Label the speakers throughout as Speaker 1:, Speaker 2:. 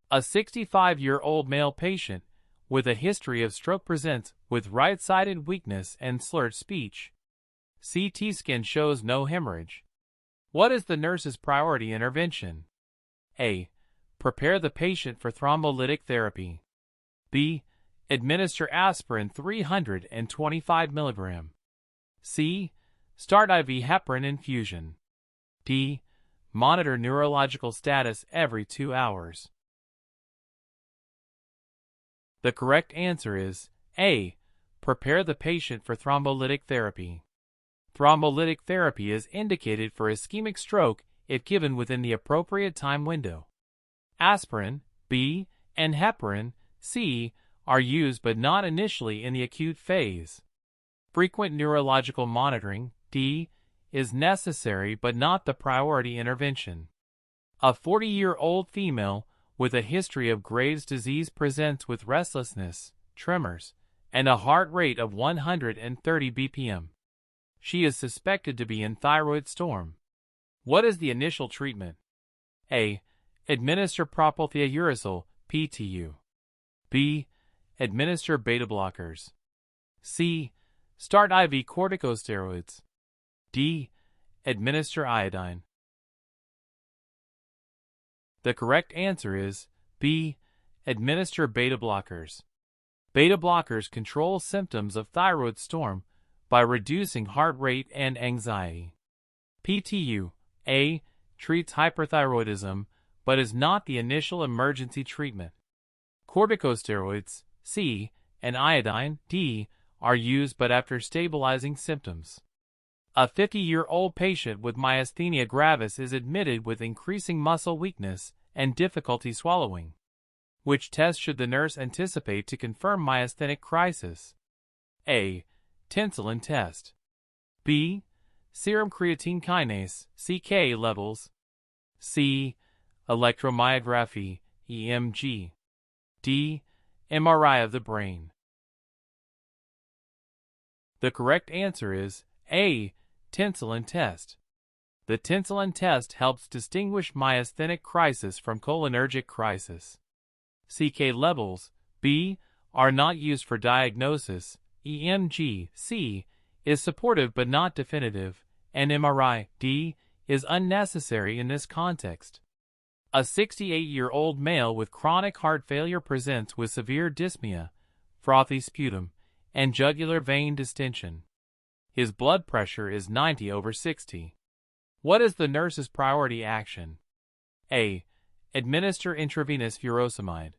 Speaker 1: A 65-year-old male patient with a history of stroke presents with right-sided weakness and slurred speech. CT scan shows no hemorrhage. What is the nurse's priority intervention? A. Prepare the patient for thrombolytic therapy. B. Administer aspirin 325 mg. C. Start IV heparin infusion. D. Monitor neurological status every 2 hours. The correct answer is A. Prepare the patient for thrombolytic therapy. Thrombolytic therapy is indicated for ischemic stroke if given within the appropriate time window. Aspirin, B, and heparin, C, are used but not initially in the acute phase. Frequent neurological monitoring, D, is necessary but not the priority intervention. A 40-year-old female with a history of Graves' disease presents with restlessness, tremors, and a heart rate of 130 bpm. She is suspected to be in thyroid storm. What is the initial treatment? A. Administer propylthiouracil, PTU. B. Administer beta blockers. C. Start IV corticosteroids. D. Administer iodine. The correct answer is B. Administer beta blockers. Beta blockers control symptoms of thyroid storm by reducing heart rate and anxiety. PTU, A, treats hyperthyroidism but is not the initial emergency treatment. Corticosteroids, C, and iodine, D, are used but after stabilizing symptoms. A 50-year-old patient with myasthenia gravis is admitted with increasing muscle weakness and difficulty swallowing. Which test should the nurse anticipate to confirm myasthenic crisis? A. Tinselin test. B. Serum creatine kinase, CK levels. C. Electromyography, EMG. D. MRI of the brain. The correct answer is A. Tinselin test. The Tinselin test helps distinguish myasthenic crisis from cholinergic crisis. CK levels, B, are not used for diagnosis. EMG, C, is supportive but not definitive, and MRI, D, is unnecessary in this context. A 68-year-old male with chronic heart failure presents with severe dyspnea, frothy sputum, and jugular vein distension. His blood pressure is 90/60. What is the nurse's priority action? A. Administer intravenous furosemide.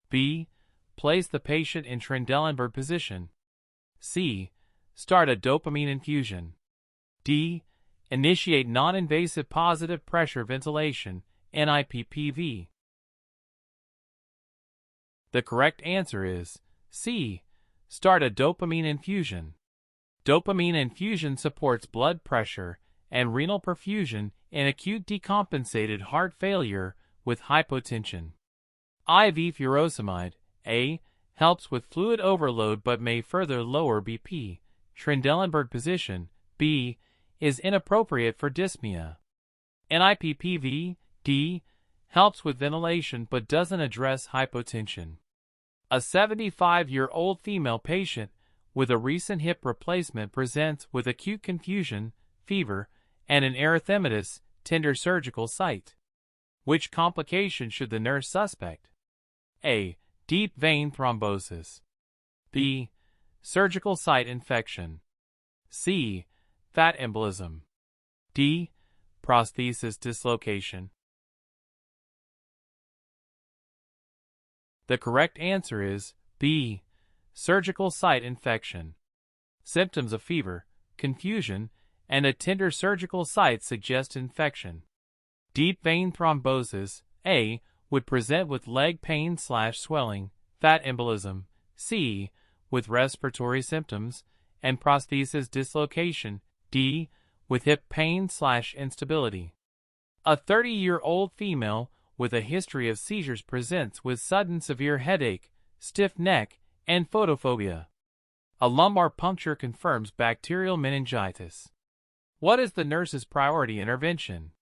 Speaker 1: B. Place the patient in Trendelenburg position. C. Start a dopamine infusion. D. Initiate non-invasive positive pressure ventilation, NIPPV. The correct answer is C. Start a dopamine infusion. Dopamine infusion supports blood pressure and renal perfusion in acute decompensated heart failure with hypotension. IV furosemide, A, helps with fluid overload but may further lower BP. Trendelenburg position, B, is inappropriate for dyspnea. NIPPV, D, helps with ventilation but doesn't address hypotension. A 75-year-old female patient with a recent hip replacement presents with acute confusion, fever, and an erythematous, tender surgical site. Which complication should the nurse suspect? A. Deep vein thrombosis. B. Surgical site infection. C. Fat embolism. D. Prosthesis dislocation. The correct answer is B. Surgical site infection. Symptoms of fever, confusion, and a tender surgical site suggest infection. Deep vein thrombosis, A, would present with leg pain/swelling, fat embolism, C, with respiratory symptoms, and prosthesis dislocation, D, with hip pain/instability. A 30-year-old female with a history of seizures presents with sudden severe headache, stiff neck, and photophobia. A lumbar puncture confirms bacterial meningitis. What is the nurse's priority intervention?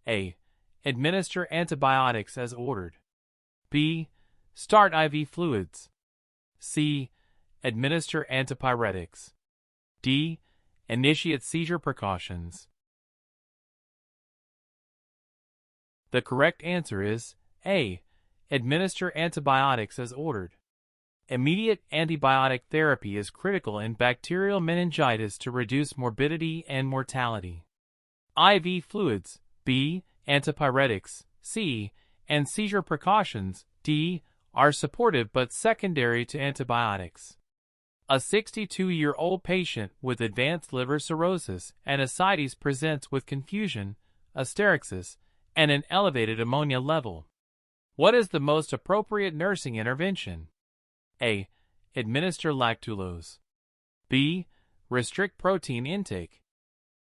Speaker 1: A. Administer antibiotics as ordered. B. Start IV fluids. C. Administer antipyretics. D. Initiate seizure precautions. The correct answer is A. Administer antibiotics as ordered. Immediate antibiotic therapy is critical in bacterial meningitis to reduce morbidity and mortality. IV fluids, B. Antipyretics, C. And seizure precautions, D. Are supportive but secondary to antibiotics. A 62-year-old patient with advanced liver cirrhosis and ascites presents with confusion, hysterexis, and an elevated ammonia level. What is the most appropriate nursing intervention? A. Administer lactulose. B. Restrict protein intake.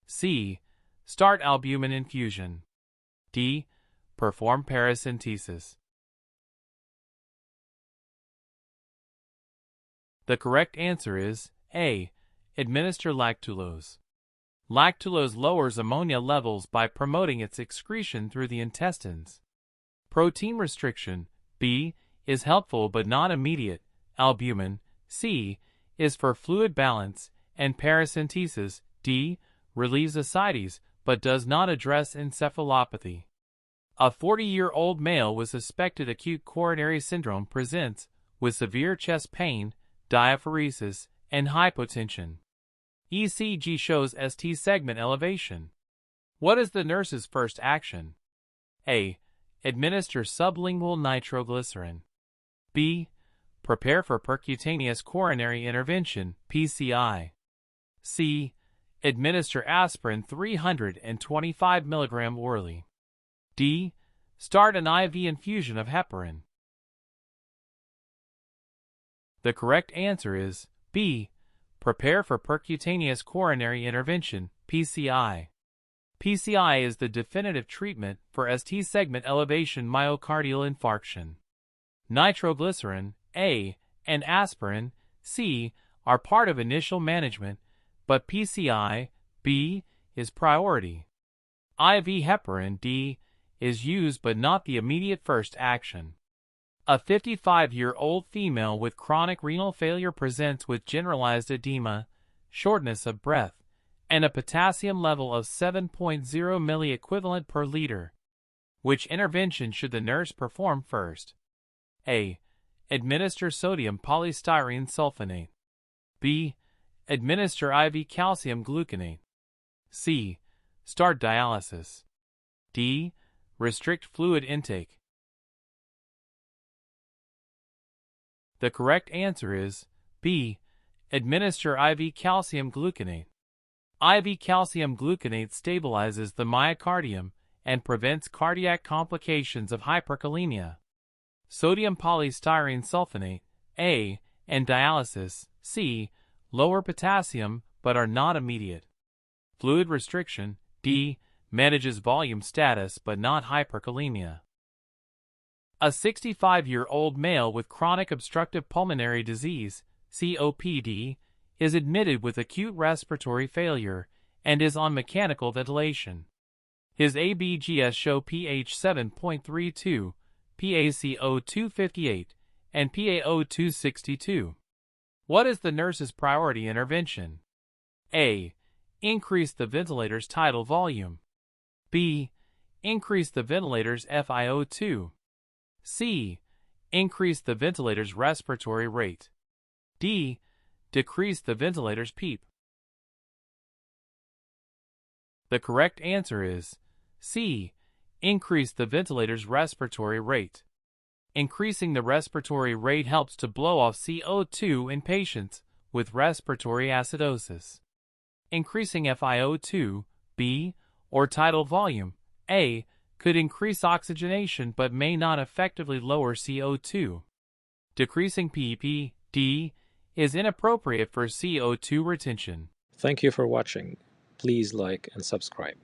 Speaker 1: C. Start albumin infusion. D. Perform paracentesis. The correct answer is A. Administer lactulose. Lactulose lowers ammonia levels by promoting its excretion through the intestines. Protein restriction, B. Is helpful but not immediate. Albumin, C. Is for fluid balance, and paracentesis, D. Relieves ascites but does not address encephalopathy. A 40-year-old male with suspected acute coronary syndrome presents with severe chest pain, diaphoresis, and hypotension. ECG shows ST segment elevation. What is the nurse's first action? A. Administer sublingual nitroglycerin. B. Prepare for percutaneous coronary intervention, PCI. C. Administer aspirin 325 mg orally. D. Start an IV infusion of heparin. The correct answer is B. Prepare for percutaneous coronary intervention, PCI. PCI is the definitive treatment for ST segment elevation myocardial infarction. Nitroglycerin, A, and aspirin, C, are part of initial management, but PCI, B, is priority. IV heparin, D, is used but not the immediate first action. A 55-year-old female with chronic renal failure presents with generalized edema, shortness of breath, and a potassium level of 7.0 milliequivalent per liter. Which intervention should the nurse perform first? A. Administer sodium polystyrene sulfonate. B. Administer IV calcium gluconate. C. Start dialysis. D. Restrict fluid intake. The correct answer is B. Administer IV calcium gluconate. IV calcium gluconate stabilizes the myocardium and prevents cardiac complications of hyperkalemia. Sodium polystyrene sulfonate, A, and dialysis, C, lower potassium but are not immediate. Fluid restriction, D, manages volume status but not hyperkalemia. A 65-year-old male with chronic obstructive pulmonary disease, COPD, is admitted with acute respiratory failure and is on mechanical ventilation. His ABGS show pH 7.32, PaCO 258, and PaO 262. What is the nurse's priority intervention? A. Increase the ventilator's tidal volume. B. Increase the ventilator's FiO2. C. Increase the ventilator's respiratory rate. D. Decrease the ventilator's PEEP. The correct answer is C. Increase the ventilator's respiratory rate. Increasing the respiratory rate helps to blow off CO2 in patients with respiratory acidosis. Increasing FiO2, B, or tidal volume, A, could increase oxygenation but may not effectively lower CO2. Decreasing PEP, D, is inappropriate for CO2 retention.
Speaker 2: Thank you for watching. Please like and subscribe.